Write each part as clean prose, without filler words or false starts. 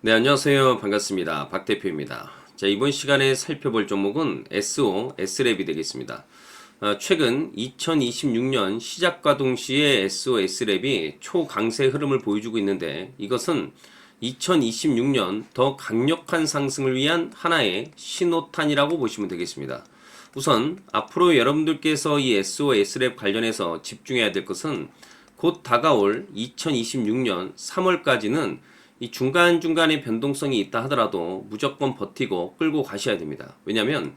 네, 안녕하세요. 반갑습니다. 박 대표입니다. 자, 이번 시간에 살펴볼 종목은 SO, S랩이 되겠습니다. 최근 2026년 시작과 동시에 SO, S랩이 초강세 흐름을 보여주고 있는데 이것은 2026년 더 강력한 상승을 위한 하나의 신호탄이라고 보시면 되겠습니다. 우선 앞으로 여러분들께서 이 SO, S랩 관련해서 집중해야 될 것은 곧 다가올 2026년 3월까지는 이 중간중간에 변동성이 있다 하더라도 무조건 버티고 끌고 가셔야 됩니다. 왜냐하면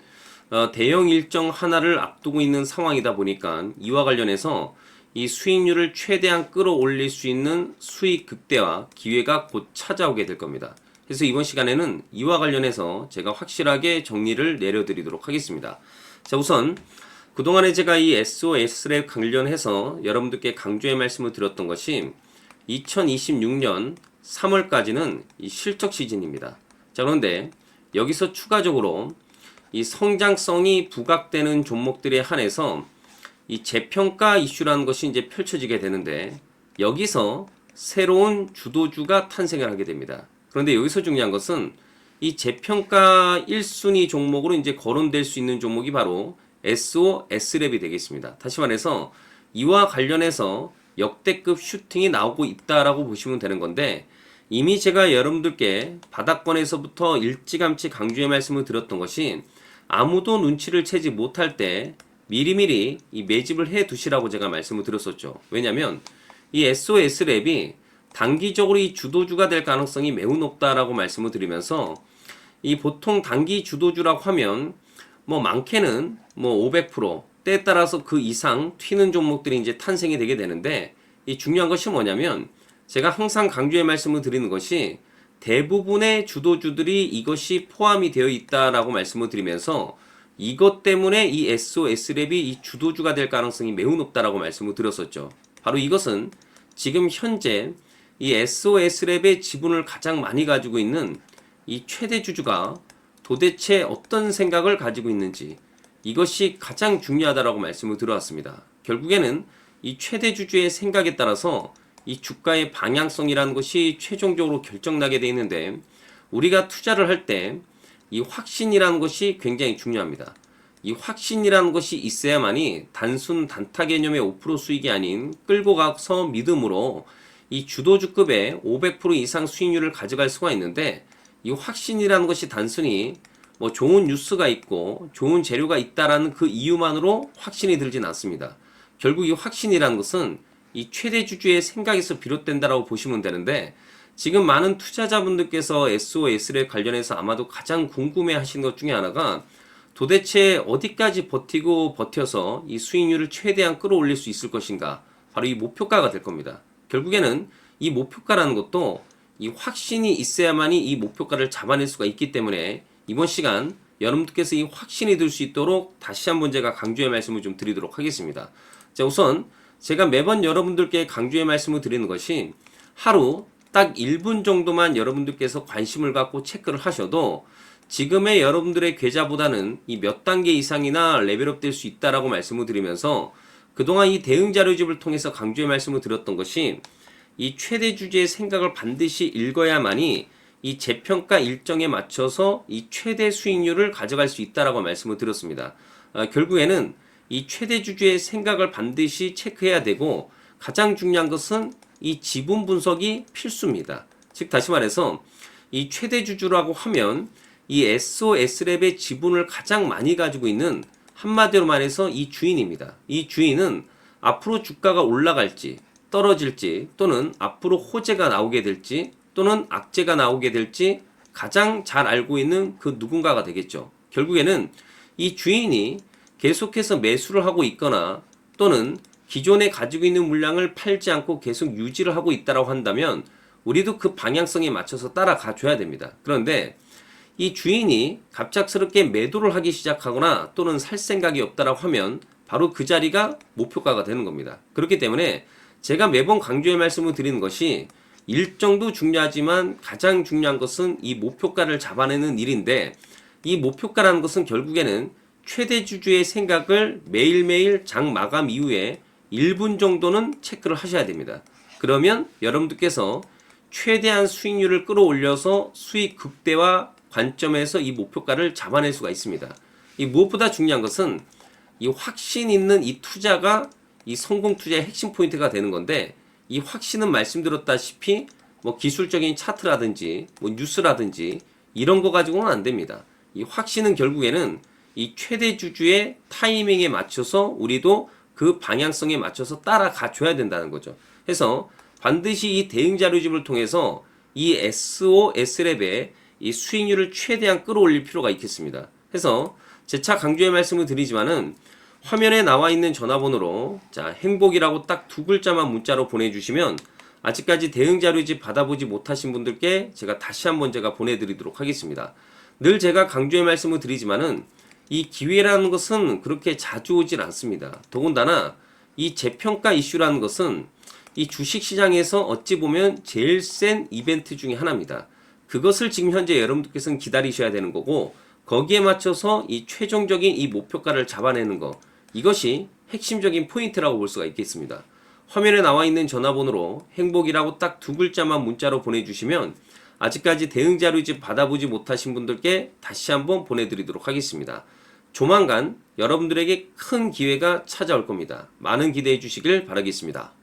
대형 일정 하나를 앞두고 있는 상황이다 보니까 이와 관련해서 이 수익률을 최대한 끌어올릴 수 있는 수익 극대화 기회가 곧 찾아오게 될 겁니다. 그래서 이번 시간에는 이와 관련해서 제가 확실하게 정리를 내려드리도록 하겠습니다. 자, 우선 그동안에 제가 이 SOS랩 관련해서 여러분들께 강조의 말씀을 드렸던 것이 2026년 3월까지는 이 실적 시즌입니다. 자, 그런데 여기서 추가적으로 이 성장성이 부각되는 종목들에 한해서 이 재평가 이슈라는 것이 이제 펼쳐지게 되는데 여기서 새로운 주도주가 탄생을 하게 됩니다. 그런데 여기서 중요한 것은 이 재평가 1순위 종목으로 이제 거론될 수 있는 종목이 바로 SO, S랩이 되겠습니다. 다시 말해서 이와 관련해서 역대급 슈팅이 나오고 있다라고 보시면 되는 건데 이미 제가 여러분들께 바닥권에서부터 일찌감치 강조의 말씀을 드렸던 것이 아무도 눈치를 채지 못할 때 미리미리 이 매집을 해 두시라고 제가 말씀을 드렸었죠. 왜냐하면 이 SOS랩이 단기적으로 이 주도주가 될 가능성이 매우 높다라고 말씀을 드리면서 이 보통 단기 주도주라고 하면 뭐 많게는 뭐 500% 때에 따라서 그 이상 튀는 종목들이 이제 탄생이 되게 되는데 이 중요한 것이 뭐냐면 제가 항상 강조의 말씀을 드리는 것이 대부분의 주도주들이 이것이 포함이 되어 있다라고 말씀을 드리면서 이것 때문에 이 SOS랩이 이 주도주가 될 가능성이 매우 높다라고 말씀을 드렸었죠. 바로 이것은 지금 현재 이 SOS랩의 지분을 가장 많이 가지고 있는 이 최대 주주가 도대체 어떤 생각을 가지고 있는지 이것이 가장 중요하다라고 말씀을 드려왔습니다. 결국에는 이 최대 주주의 생각에 따라서 이 주가의 방향성이라는 것이 최종적으로 결정나게 되어 있는데 우리가 투자를 할 때 이 확신이라는 것이 굉장히 중요합니다. 이 확신이라는 것이 있어야만이 단순 단타 개념의 5% 수익이 아닌 끌고 가서 믿음으로 이 주도주급의 500% 이상 수익률을 가져갈 수가 있는데 이 확신이라는 것이 단순히 뭐 좋은 뉴스가 있고 좋은 재료가 있다라는 그 이유만으로 확신이 들진 않습니다. 결국 이 확신이라는 것은 이 최대 주주의 생각에서 비롯된다라고 보시면 되는데 지금 많은 투자자분들께서 SOS에 관련해서 아마도 가장 궁금해 하시는 것 중에 하나가 도대체 어디까지 버텨서 이 수익률을 최대한 끌어올릴 수 있을 것인가, 바로 이 목표가가 될 겁니다. 결국에는 이 목표가라는 것도 이 확신이 있어야만이 이 목표가를 잡아낼 수가 있기 때문에 이번 시간 여러분들께서 이 확신이 들 수 있도록 다시 한번 제가 강조의 말씀을 좀 드리도록 하겠습니다. 자, 우선 제가 매번 여러분들께 강조의 말씀을 드리는 것이 하루 딱 1분 정도만 여러분들께서 관심을 갖고 체크를 하셔도 지금의 여러분들의 계좌보다는 이 몇 단계 이상이나 레벨업 될 수 있다라고 말씀을 드리면서 그동안 이 대응 자료집을 통해서 강조의 말씀을 드렸던 것이 이 최대 주주의 생각을 반드시 읽어야만이 이 재평가 일정에 맞춰서 이 최대 수익률을 가져갈 수 있다라고 말씀을 드렸습니다. 결국에는 이 최대 주주의 생각을 반드시 체크해야 되고 가장 중요한 것은 이 지분 분석이 필수입니다. 즉 다시 말해서 이 최대 주주라고 하면 이 SOS랩의 지분을 가장 많이 가지고 있는, 한마디로 말해서 이 주인입니다. 이 주인은 앞으로 주가가 올라갈지 떨어질지 또는 앞으로 호재가 나오게 될지 또는 악재가 나오게 될지 가장 잘 알고 있는 그 누군가가 되겠죠. 결국에는 이 주인이 계속해서 매수를 하고 있거나 또는 기존에 가지고 있는 물량을 팔지 않고 계속 유지를 하고 있다고 한다면 우리도 그 방향성에 맞춰서 따라가 줘야 됩니다. 그런데 이 주인이 갑작스럽게 매도를 하기 시작하거나 또는 살 생각이 없다라고 하면 바로 그 자리가 목표가가 되는 겁니다. 그렇기 때문에 제가 매번 강조의 말씀을 드리는 것이 일정도 중요하지만 가장 중요한 것은 이 목표가를 잡아내는 일인데 이 목표가라는 것은 결국에는 최대 주주의 생각을 매일매일 장 마감 이후에 1분 정도는 체크를 하셔야 됩니다. 그러면 여러분들께서 최대한 수익률을 끌어올려서 수익 극대화 관점에서 이 목표가를 잡아낼 수가 있습니다. 이 무엇보다 중요한 것은 이 확신 있는 이 투자가 이 성공 투자의 핵심 포인트가 되는 건데, 이 확신은 말씀드렸다시피 뭐 기술적인 차트라든지 뭐 뉴스라든지 이런 거 가지고는 안 됩니다. 이 확신은 결국에는 이 최대 주주의 타이밍에 맞춰서 우리도 그 방향성에 맞춰서 따라가 줘야 된다는 거죠. 그래서 반드시 이 대응 자료집을 통해서 이 SO, S랩의 이 수익률을 최대한 끌어올릴 필요가 있겠습니다. 그래서 재차 강조의 말씀을 드리지만은 화면에 나와 있는 전화번호로 자 행복이라고 딱 두 글자만 문자로 보내주시면 아직까지 대응 자료집 받아보지 못하신 분들께 제가 다시 한번 제가 보내드리도록 하겠습니다. 늘 제가 강조의 말씀을 드리지만은 이 기회라는 것은 그렇게 자주 오질 않습니다. 더군다나 이 재평가 이슈라는 것은 이 주식시장에서 어찌 보면 제일 센 이벤트 중에 하나입니다. 그것을 지금 현재 여러분들께서는 기다리셔야 되는 거고, 거기에 맞춰서 이 최종적인 이 목표가를 잡아내는 거, 이것이 핵심적인 포인트라고 볼 수가 있겠습니다. 화면에 나와 있는 전화번호로 행복이라고 딱 두 글자만 문자로 보내주시면 아직까지 대응 자료집 받아보지 못하신 분들께 다시 한번 보내드리도록 하겠습니다. 조만간 여러분들에게 큰 기회가 찾아올 겁니다. 많은 기대해 주시길 바라겠습니다.